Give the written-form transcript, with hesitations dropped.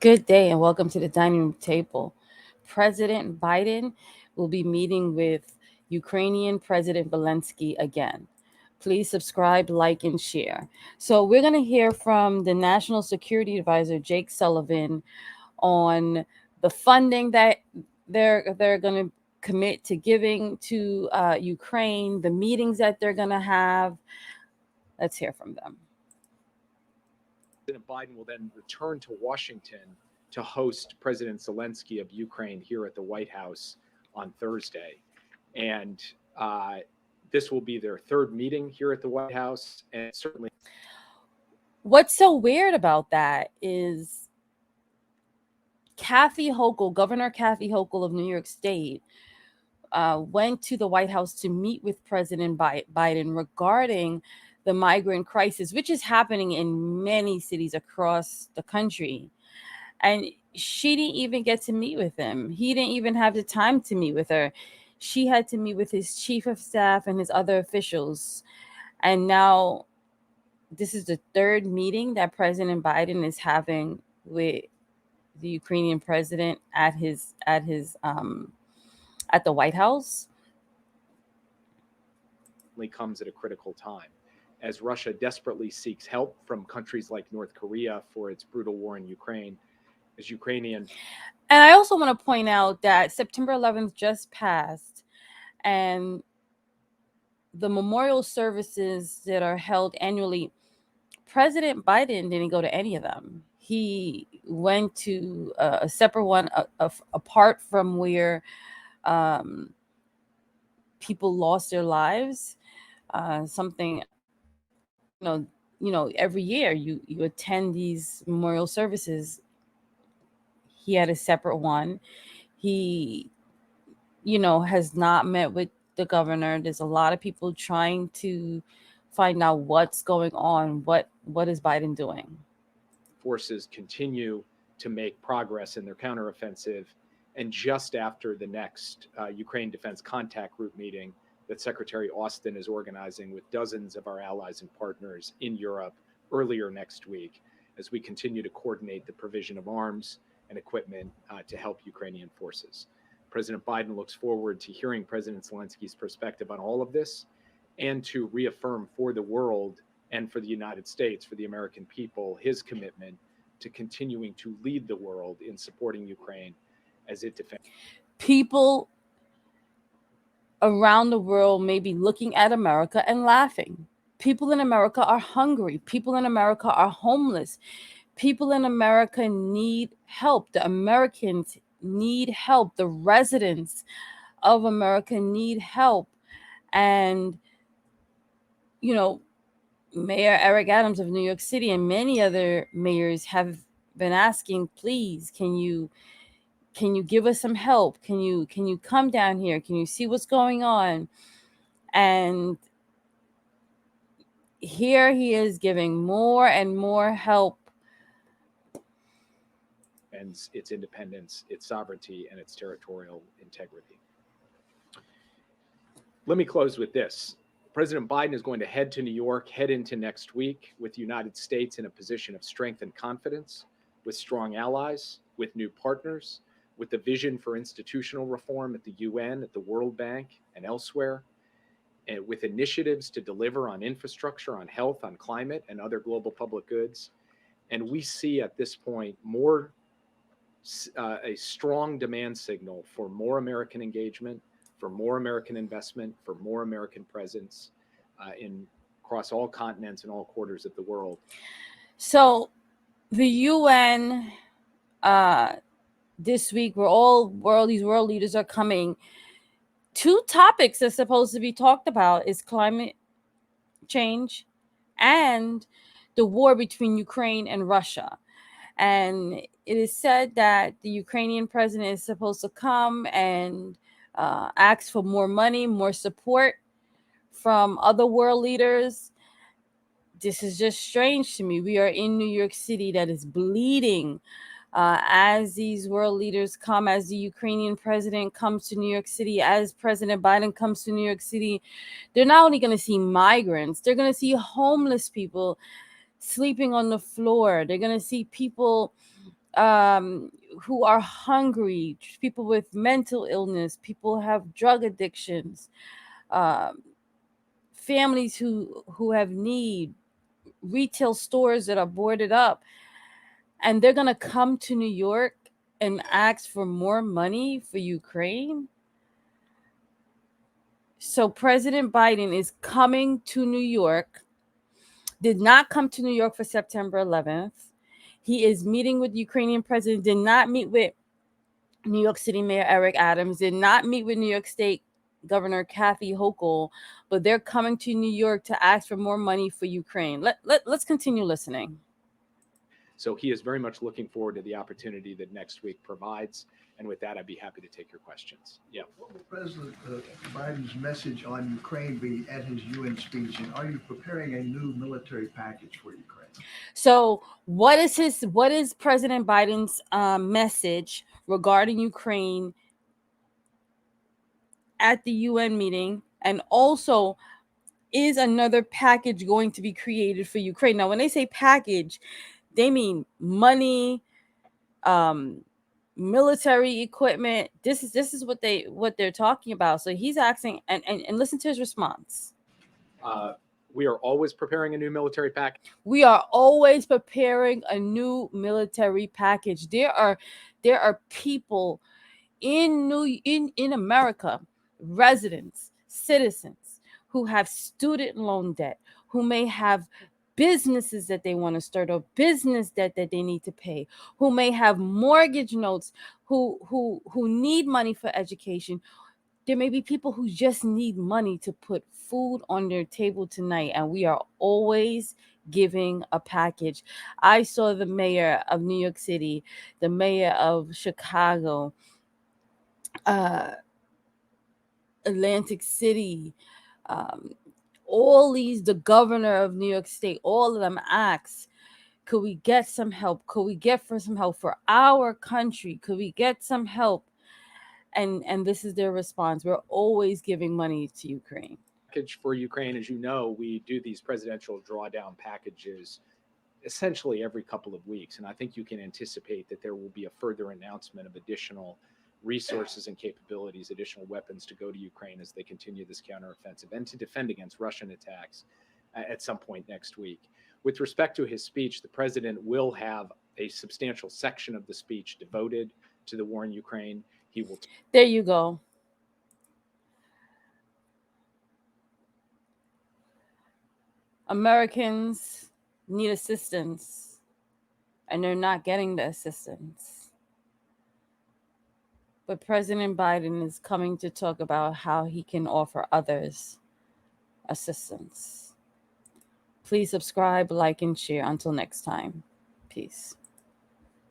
Good day and welcome to the dining room table. President Biden will be meeting with Ukrainian President Zelensky again. Please subscribe, like, and share. So, we're going to hear from the National Security Advisor, Jake Sullivan, on the funding that they're going to commit to giving to Ukraine, the meetings that they're going to have. Let's hear from them. President Biden will then return to Washington to host President Zelensky of Ukraine here at the White House on Thursday. And this will be their third meeting here at the White House. And certainly, what's so weird about that is Governor Kathy Hochul of New York State, went to the White House to meet with President Biden regarding the migrant crisis, which is happening in many cities across the country. And she didn't even get to meet with him. He didn't even have the time to meet with her. She had to meet with his chief of staff and his other officials. And now this is the third meeting that President Biden is having with the Ukrainian president at the White House. comes at a critical time as Russia desperately seeks help from countries like North Korea for its brutal war in Ukraine. As Ukrainian. And I also want to point out that September 11th just passed, and the memorial services that are held annually, President Biden didn't go to any of them. He went to a separate one apart from where people lost their lives. Something, every year you attend these memorial services. He had a separate one. He, has not met with the governor. There's a lot of people trying to find out what's going on. What is Biden doing? Forces continue to make progress in their counteroffensive. And just after the next Ukraine Defense Contact Group meeting that Secretary Austin is organizing with dozens of our allies and partners in Europe earlier next week, as we continue to coordinate the provision of arms and equipment to help Ukrainian forces. President Biden looks forward to hearing President Zelensky's perspective on all of this and to reaffirm for the world and for the United States, for the American people, his commitment to continuing to lead the world in supporting Ukraine as it defends. People around the world may be looking at America and laughing. People in America are hungry. People in America are homeless. People in America need help. The Americans need help. The residents of America need help. And, Mayor Eric Adams of New York City and many other mayors have been asking, please, can you give us some help? Can you come down here? Can you see what's going on? And here he is giving more and more help. And its independence, its sovereignty, and its territorial integrity. Let me close with this. President Biden is going to head to New York, head into next week with the United States in a position of strength and confidence, with strong allies, with new partners, with the vision for institutional reform at the UN, at the World Bank, and elsewhere, and with initiatives to deliver on infrastructure, on health, on climate, and other global public goods. And we see at this point a strong demand signal for more American engagement, for more American investment, for more American presence across all continents and all quarters of the world. So the UN this week, these world leaders are coming. Two topics that's supposed to be talked about is climate change and the war between Ukraine and Russia. And it is said that the Ukrainian president is supposed to come and ask for more money, more support from other world leaders. This is just strange to me. We are in New York City that is bleeding as these world leaders come, as the Ukrainian president comes to New York City, as President Biden comes to New York City. They're not only going to see migrants, they're going to see homeless people sleeping on the floor. They're going to see people um, who are hungry, people with mental illness, people have drug addictions, um, families who have need, retail stores that are boarded up, and they're gonna come to New York and ask for more money for Ukraine. So President Biden is coming to New York, did not come to New York for September 11th. He is meeting with Ukrainian president, did not meet with New York City Mayor Eric Adams, did not meet with New York State Governor Kathy Hochul, but they're coming to New York to ask for more money for Ukraine. Let's continue listening. So he is very much looking forward to the opportunity that next week provides. And with that, I'd be happy to take your questions. Yeah. What will President Biden's message on Ukraine be at his UN speech? And are you preparing a new military package for Ukraine? So, what is President Biden's message regarding Ukraine at the UN meeting, and also is another package going to be created for Ukraine? Now, when they say package, they mean money, um, military equipment. This is what they're talking about. So he's asking, and listen to his response. We are always preparing a new military package. We are always preparing a new military package. There are people in America, residents, citizens who have student loan debt, who may have businesses that they want to start, or business debt that they need to pay, who may have mortgage notes, who need money for education. There may be people who just need money to put food on their table tonight, and we are always giving a package. I saw the mayor of New York City, the mayor of Chicago, uh, Atlantic City, um, all these, the governor of New York State, all of them asked, could we get some help? Could we get for some help for our country? Could we get some help? And this is their response. We're always giving money to Ukraine. Package for Ukraine, as you know, we do these presidential drawdown packages essentially every couple of weeks. And I think you can anticipate that there will be a further announcement of additional resources and capabilities, additional weapons to go to Ukraine as they continue this counteroffensive and to defend against Russian attacks at some point next week. With respect to his speech, the president will have a substantial section of the speech devoted to the war in Ukraine. He will. There you go. Americans need assistance, and they're not getting the assistance. But President Biden is coming to talk about how he can offer others assistance. Please subscribe, like, and share. Until next time, peace.